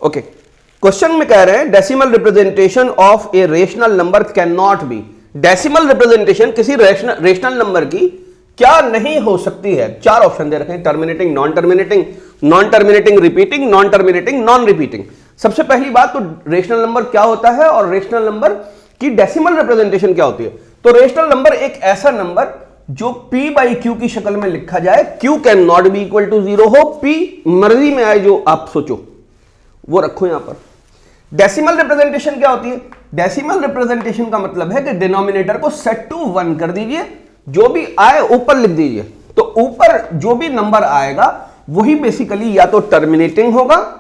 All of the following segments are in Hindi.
ओके, क्वेश्चन में कह रहे हैं decimal representation of a rational number can not B, decimal representation किसी रेशनल नंबर की क्या नहीं हो सकती है। चार ऑप्शन दे रखे हैं, terminating, non terminating, non terminating repeating, non terminating non repeating. सबसे पहली बात तो रेशनल नंबर क्या होता है और रेशनल नंबर की डेसिमल रिप्रेजेंटेशन क्या होती है। तो रेशनल नंबर एक ऐसा नंबर जो p बाई क्यू की शक्ल में लिखा जाए, q can not be equal to 0 हो, p मर्जी में आए जो आप सोचो वो रखो यहां पर। डेसिमल रिप्रेजेंटेशन क्या होती है? डेसिमल रिप्रेजेंटेशन का मतलब है कि डिनोमिनेटर को सेट टू 1 कर दीजिए, जो भी आए ऊपर लिख दीजिए। तो ऊपर जो भी नंबर आएगा वही बेसिकली या तो टर्मिनेटिंग होगा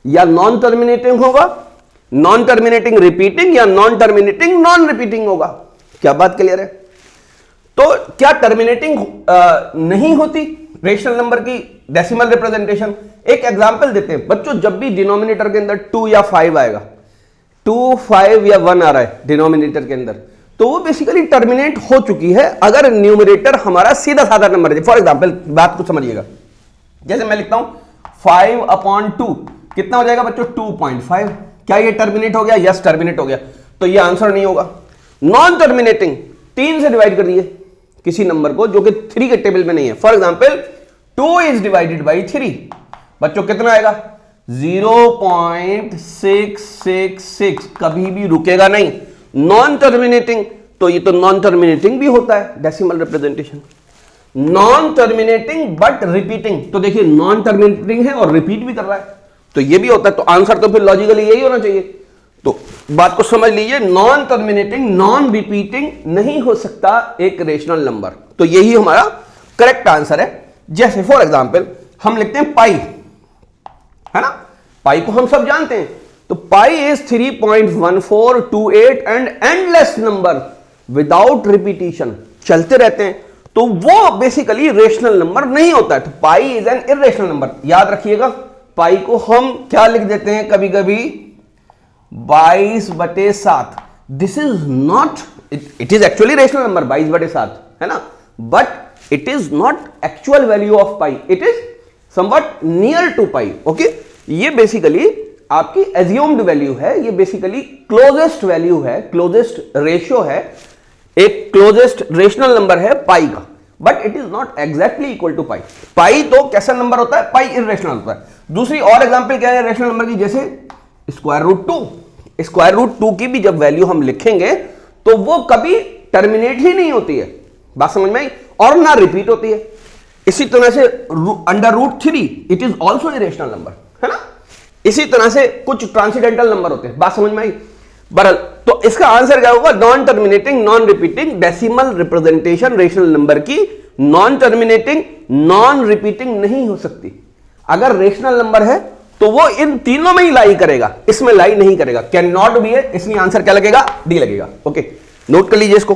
या नॉन टर्मिनेटिंग होगा, नॉन टर्मिनेटिंग रिपीटिंग या नॉन टर्मिनेटिंग नॉन रिपीटिंग होगा। क्या बात क्लियर है? तो क्या टर्मिनेटिंग नहीं होती रेशनल नंबर की डेसिमल रिप्रेजेंटेशन? एक एग्जांपल देते हैं बच्चों, जब भी डिनोमिनेटर के अंदर 2 या 5 आएगा, 2, 5 या 1 आ रहा है डिनोमिनेटर के अंदर, तो वो बेसिकली टर्मिनेट हो चुकी है अगर न्यूमरेटर हमारा सीधा साधा नंबर है। फॉर एग्जांपल बात को समझिएगा, जैसे मैं लिखता हूं 5/2 कितना हो जाएगा बच्चों? 2.5। क्या ये टर्मिनेट हो गया? यस, टर्मिनेट हो गया। तो ये आंसर नहीं होगा। नॉन टर्मिनेटिंग, 3 से डिवाइड कर दिए किसी नंबर को जो कि 3 के टेबल में नहीं है। For example 2 is divided by 3, बच्चों कितना आएगा? 0.666, कभी भी रुकेगा नहीं। नॉन टर्मिनेटिंग, तो ये तो नॉन टर्मिनेटिंग भी होता है decimal representation. Non terminating but repeating, तो देखिए नॉन टर्मिनेटिंग है और रिपीट भी कर रहा है, तो ये भी होता है। तो आंसर तो फिर लॉजिकली यही होना चाहिए। तो बात को समझ लीजिए, नॉन टर्मिनेटिंग नॉन रिपीटिंग नहीं हो सकता एक रेशनल नंबर। तो यही हमारा करेक्ट आंसर है। जैसे फॉर एग्जांपल हम लिखते हैं पाई, है ना? पाई को हम सब जानते हैं। तो pi is 3.1428 and endless number without repetition, चलते रहते हैं, तो वो बेसिकली रेशनल नंबर नहीं होता है। तो pi is an irrational number. याद रखिएगा, पाई को हम क्या लिख देते हैं कभी कभी? 22/7। This is not, it is actually rational number 22/7, है ना? But it is not actual value of pi, it is somewhat near to pi. Okay, ये बेसिकली आपकी एज्यूम्ड वैल्यू है, ये बेसिकली क्लोजेस्ट वैल्यू है, क्लोजेस्ट रेशियो है, एक क्लोजेस्ट रेशनल नंबर है पाई का, but it is not exactly equal to pi. Pi तो कैसा नंबर होता है? पाई इर्रेशनल होता है। दूसरी और एग्जांपल क्या है रेशनल नंबर की? जैसे √2। √2 की भी जब वैल्यू हम लिखेंगे तो वो कभी टर्मिनेट ही नहीं होती है, बात समझ में आई? और ना रिपीट होती है। इसी तरह से √3 it is also irrational number, है ना? इसी तरह से कुछ ट्रांसीडेंटल नंबर होते हैं, बात समझ में आई? बहरहाल, तो इसका आंसर क्या होगा? Non terminating non repeating decimal representation rational number की नॉन टर्मिनेटिंग नॉन रिपीटिंग नहीं हो सकती। अगर रेशनल नंबर है तो वो इन तीनों में ही लाई करेगा, इसमें लाई नहीं करेगा। कैन नॉट भी है, इसलिए आंसर क्या लगेगा? डी लगेगा। ओके, नोट कर लीजिए इसको।